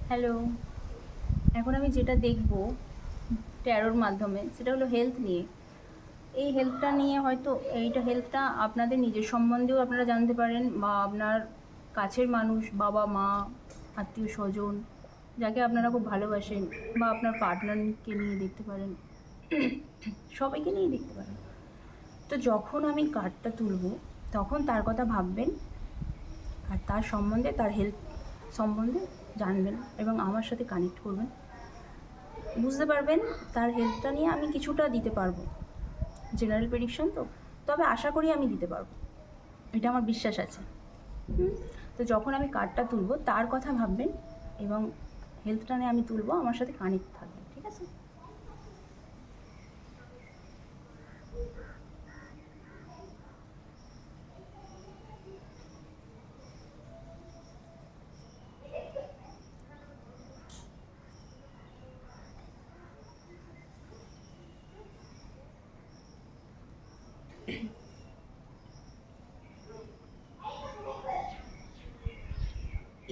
Hello. এখন আমি যেটা দেখব ট্যারোর মাধ্যমে সেটা হলো হেলথ নিয়ে। এই হেলথটা নিয়ে হয়তো হেলথটা আপনাদের নিজের সম্বন্ধেও আপনারা জানতে পারেন, বা আপনার কাছের মানুষ, বাবা মা, আত্মীয় স্বজন যাকে আপনারা খুব ভালোবাসেন, বা আপনার পার্টনারকে নিয়ে দেখতে পারেন, সবাইকে নিয়ে দেখতে পারেন। তো যখন আমি কার্ডটা তুলব তখন তার কথা ভাববেন, আর তার সম্বন্ধে, তার হেলথ সম্বন্ধে জানবেন এবং আমার সাথে কানেক্ট করবেন। বুঝতে পারবেন তার হেল্পটা নিয়ে আমি কিছুটা দিতে পারবো। জেনারেল প্রেডিকশন তো, তবে আশা করি আমি দিতে পারবো, এটা আমার বিশ্বাস আছে। তো যখন আমি কার্ডটা তুলবো তার কথা ভাববেন এবং হেলথটা নিয়ে আমি তুলবো, আমার সাথে কানেক্ট থাকবেন, ঠিক আছে?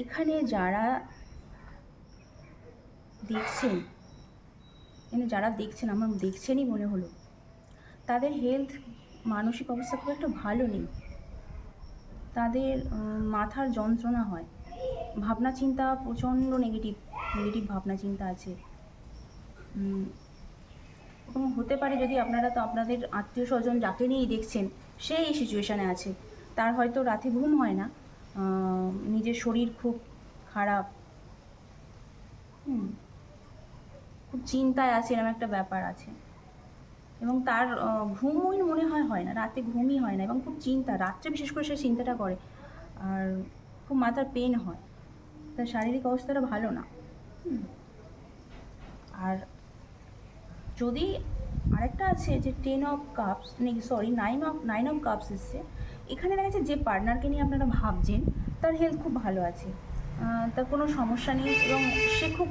এখানে যারা দেখছেন, আমার দেখছেনই মনে হলো, তাদের হেলথ, মানসিক অবস্থা খুব একটা ভালো নেই। তাদের মাথার যন্ত্রণা হয়, ভাবনা চিন্তা প্রচণ্ড নেগেটিভ নেগেটিভ ভাবনা চিন্তা আছে। এবং হতে পারে, যদি আপনারা, তো আপনাদের আত্মীয় স্বজন যাকে নিয়েই দেখছেন সে এই সিচুয়েশানে আছে, তার হয়তো রাতে ঘুম হয় না, নিজের শরীর খুব খারাপ, খুব চিন্তায় আছে, এরকম একটা ব্যাপার আছে। এবং তার ঘুমই মনে হয় না, রাতে ঘুমই হয় না, এবং খুব চিন্তা, রাত্রে বিশেষ করে সে চিন্তাটা করে, আর খুব মাথার পেন হয়, তার শারীরিক অবস্থাটা ভালো না। আর যদি আরেকটা আছে যে 10 of cups, sorry, nine of cups এসছে, এখানে দেখা যাচ্ছে যে পার্টনারকে নিয়ে আপনারা ভাবছেন তার হেলথ খুব ভালো আছে, তার কোনো সমস্যা নেই এবং সে খুব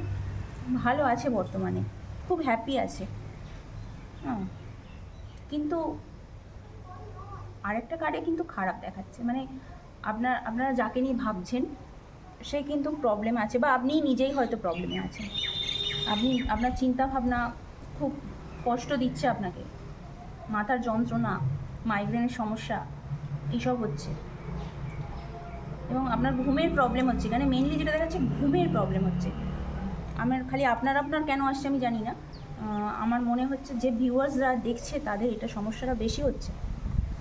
ভালো আছে বর্তমানে, খুব হ্যাপি আছে। হ্যাঁ, কিন্তু আরেকটা কার্ডে কিন্তু খারাপ দেখাচ্ছে, মানে আপনারা যাকে নিয়ে ভাবছেন সে কিন্তু প্রবলেম আছে, বা আপনি নিজেই হয়তো প্রবলেমে আছেন। আপনার চিন্তা ভাবনা খুব কষ্ট দিচ্ছে আপনাকে, মাথার যন্ত্রণা, মাইগ্রেনের সমস্যা এইসব হচ্ছে, এবং আপনার ঘুমের প্রবলেম হচ্ছে। এখানে মেনলি যেটা দেখাচ্ছে, ঘুমের প্রবলেম হচ্ছে। আমার খালি আপনার কেন আসছে আমি জানি না, আমার মনে হচ্ছে যে ভিউয়ার্সরা দেখছে তাদের এটা সমস্যাটা বেশি হচ্ছে।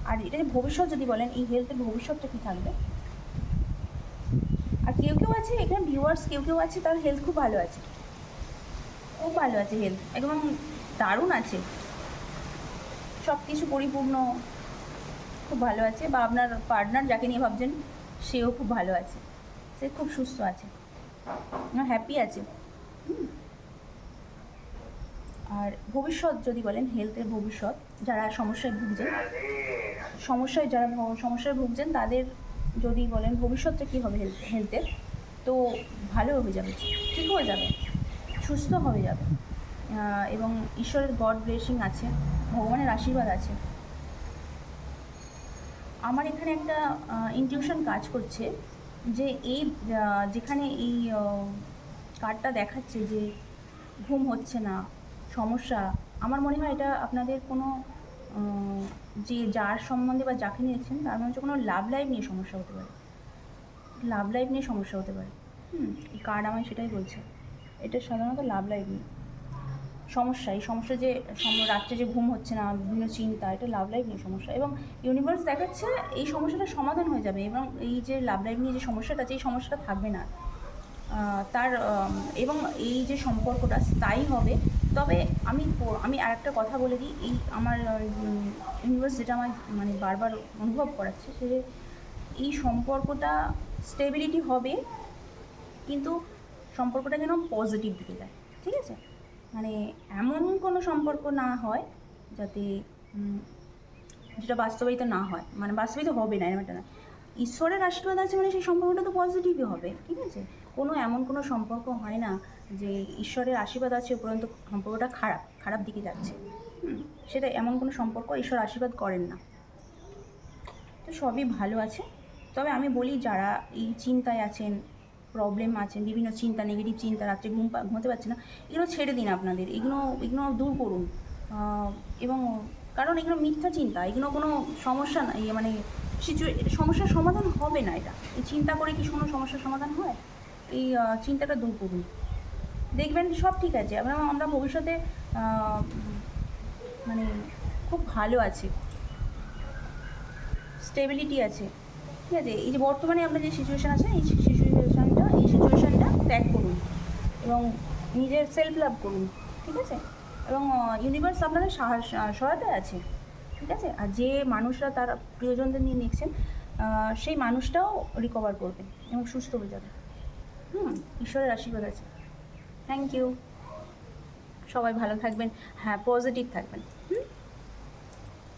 আর এটা যে ভবিষ্যৎ যদি বলেন, এই হেলথের ভবিষ্যৎটা কী থাকবে। আর কেউ আছে এখানে ভিউয়ার্স, কেউ আছে তার হেলথ খুব ভালো আছে, খুব ভালো আছে হেলথ, একদম দারুণ আছে, সব কিছু পরিপূর্ণ, খুব ভালো আছে। বা আপনার পার্টনার যাকে নিয়ে ভাবছেন সেও খুব ভালো আছে, সে খুব সুস্থ আছে, হ্যাপি আছে। আর ভবিষ্যৎ যদি বলেন, হেলথের ভবিষ্যৎ, যারা সমস্যায় ভুগছেন তাদের যদি বলেন ভবিষ্যৎটা কী হবে হেলথের, তো ভালো হয়ে যাবে, ঠিক হয়ে যাবে, সুস্থ হয়ে যাবে, এবং ঈশ্বরের গড ব্লেসিং আছে, ভগবানের আশীর্বাদ আছে। আমার এখানে একটা ইনটিউশন কাজ করছে যে যেখানে এই কার্ডটা দেখাচ্ছে যে ঘুম হচ্ছে না, সমস্যা, আমার মনে হয় এটা আপনাদের কোনো যে যার সম্বন্ধে বা যাকে নিয়েছেন তার মনে হচ্ছে কোনো লাভ লাইফ নিয়ে সমস্যা হতে পারে, এই কার্ড আমায় সেটাই বলছে। এটা সাধারণত লাভ লাইফ নিয়ে এই সমস্যা যে রাত্রে যে ঘুম হচ্ছে না, বিভিন্ন চিন্তা, এটা লাভ লাইফ নিয়ে সমস্যা, এবং ইউনিভার্স দেখাচ্ছে এই সমস্যাটা সমাধান হয়ে যাবে, এবং এই যে লাভ লাইফ নিয়ে যে সমস্যাটা আছে, এই সমস্যাটা থাকবে না তার, এবং এই যে সম্পর্কটা স্থায়ী হবে। তবে আমি আরেকটা কথা বলে দিই, এই আমার ইউনিভার্স যেটা আমার মানে বারবার অনুভব করাচ্ছে, সে এই সম্পর্কটা স্টেবিলিটি হবে, কিন্তু সম্পর্কটা যেন পজিটিভ দিকে যায়, ঠিক আছে? মানে এমন কোনো সম্পর্ক না হয় যাতে যেটা বাস্তবায়িত না হয়, মানে বাস্তবায়িত হবে না, এরকম একটা না। ঈশ্বরের আশীর্বাদ আছে মানে সেই সম্পর্কটা তো পজিটিভই হবে, ঠিক আছে? এমন কোনো সম্পর্ক হয় না যে ঈশ্বরের আশীর্বাদ আছে উপরন্তু সম্পর্কটা খারাপ দিকে যাচ্ছে। সেটা এমন কোনো সম্পর্ক ঈশ্বর আশীর্বাদ করেন না। তো সবই ভালো আছে। তবে আমি বলি, যারা এই চিন্তায় আছেন, প্রবলেম আছেন, বিভিন্ন চিন্তা, নেগেটিভ চিন্তা, রাত্রে ঘুমোতে পারছে না, এগুলো ছেড়ে দিন আপনাদের, এগুলো দূর করুন। এবং কারণ এগুলো মিথ্যা চিন্তা, এগুলো কোনো সমস্যা না, মানে সমস্যার সমাধান হবে না এটা। এই চিন্তা করে কি কোনো সমস্যার সমাধান হয়? এই চিন্তাটা দূর করুন, দেখবেন সব ঠিক আছে। আমরা ভবিষ্যতে মানে খুব ভালো আছে, স্টেবিলিটি আছে, ঠিক আছে? এই যে বর্তমানে আপনার যে সিচুয়েশান আছে, এই সিচুয়েশানটা ত্যাগ করুন এবং নিজের সেলফ লাভ করুন, ঠিক আছে? এবং ইউনিভার্স আপনাদের সহায়তায় আছে, ঠিক আছে? আর যে মানুষরা তার প্রিয়জনদের নিয়ে নিচ্ছেন, সেই মানুষটাও রিকভার করবে এবং সুস্থ হয়ে যাবে। ঈশ্বরের আশীর্বাদ আছে। Thank you. সবাই ভালো থাকবেন, হ্যাঁ, পজিটিভ থাকবেন।